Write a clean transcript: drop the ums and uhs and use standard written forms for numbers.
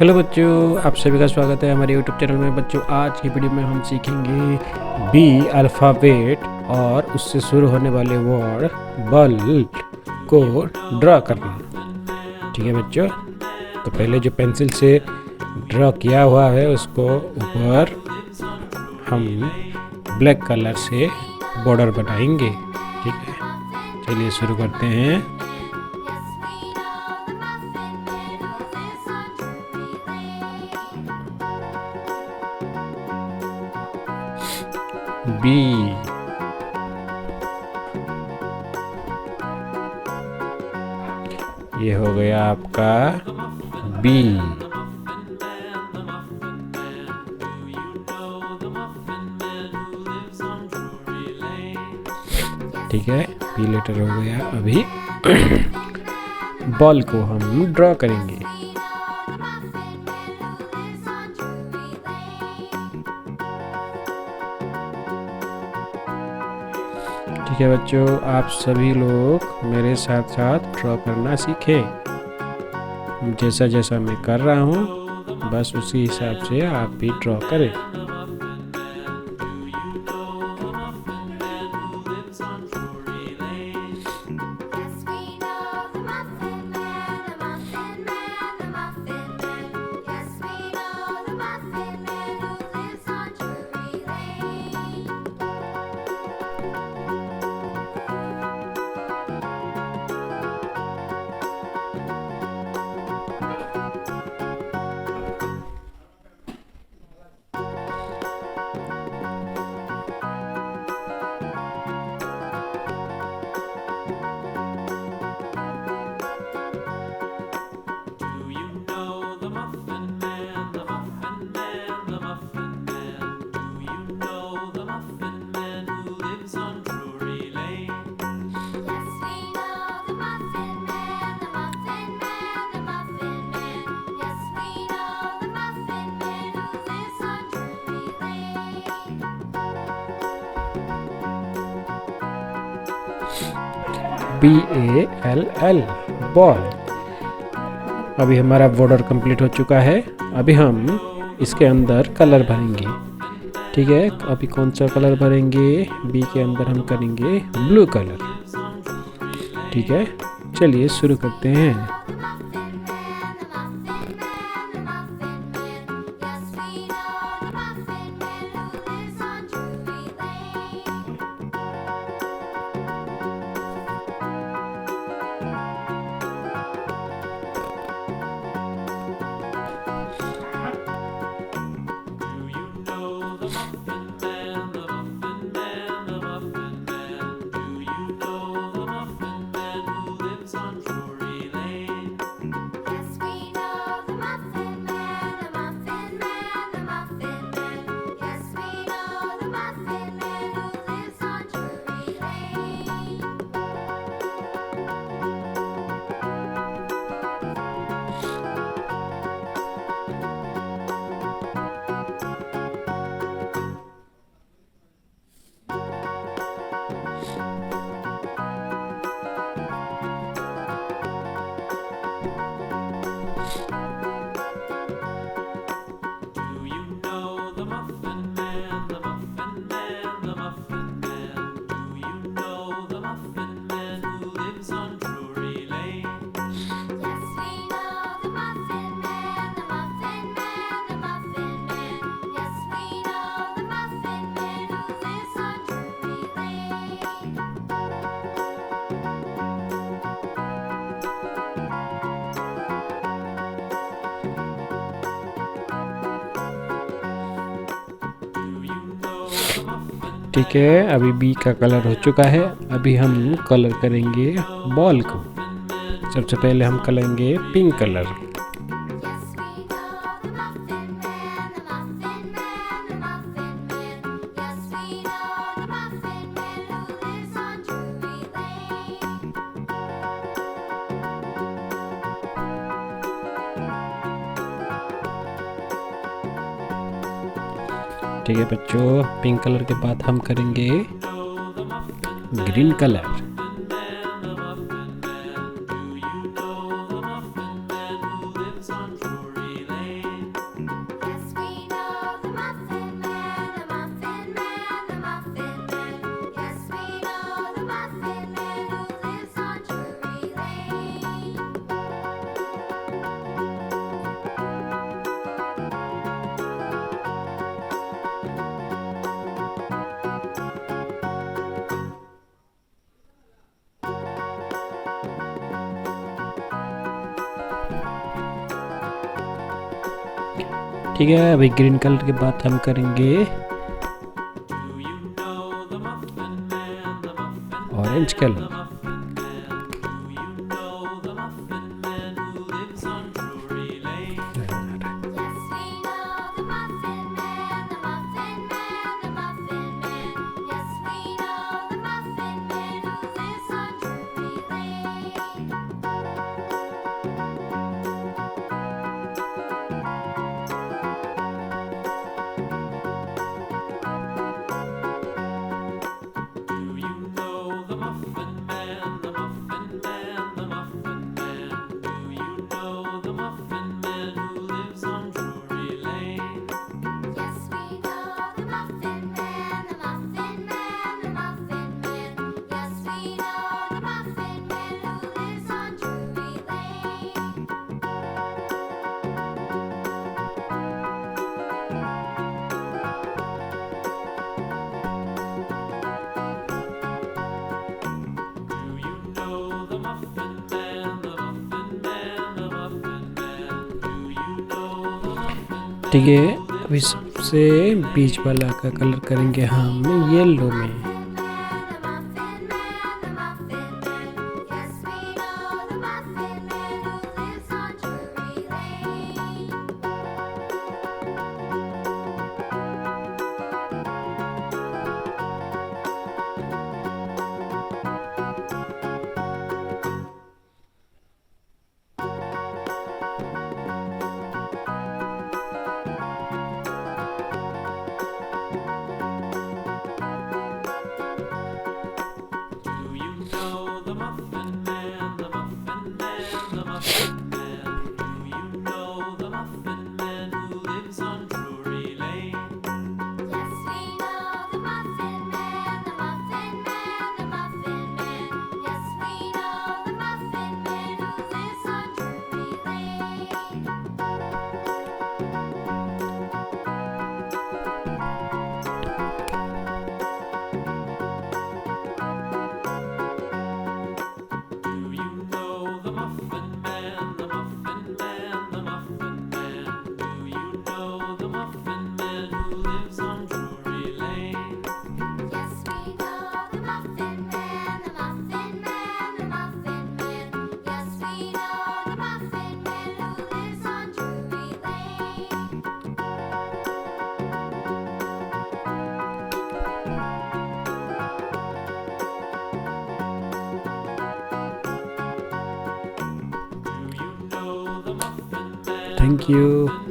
Hello बच्चों, आप सभी का स्वागत है हमारे यूट्यूब चैनल में। बच्चों, आज की वीडियो में हम सीखेंगे बी अल्फ़ाबेट और उससे शुरू होने वाले वर्ड बल को ड्रा करना। ठीक है बच्चों, तो पहले जो पेंसिल से ड्रा किया हुआ है उसको ऊपर हम ब्लैक कलर से बॉर्डर बनाएंगे। ठीक है, चलिए शुरू करते हैं। बी, ये हो गया आपका बी। ठीक है, बी लेटर हो गया। अभी बॉल को हम ड्रॉ करेंगे। ठीक है बच्चों, आप सभी लोग मेरे साथ साथ ड्रॉ करना सीखें। जैसा जैसा मैं कर रहा हूँ बस उसी हिसाब से आप भी ड्रॉ करें। BALL ball. अभी हमारा बॉर्डर कंप्लीट हो चुका है। अभी हम इसके अंदर कलर भरेंगे। ठीक है, अभी कौन सा कलर भरेंगे? बी के अंदर हम करेंगे ब्लू कलर। ठीक है, चलिए शुरू करते हैं। ठीक है, अभी बी का कलर हो चुका है। अभी हम कलर करेंगे बॉल को। सबसे पहले हम करेंगे पिंक कलर। ठीक है बच्चों, पिंक कलर के बाद हम करेंगे ग्रीन कलर। ठीक है, अभी ग्रीन कलर के बाद हम करेंगे ऑरेंज कलर। ठीक है, अभी सबसे बीच वाला का कलर करेंगे हम येलो में। Thank you.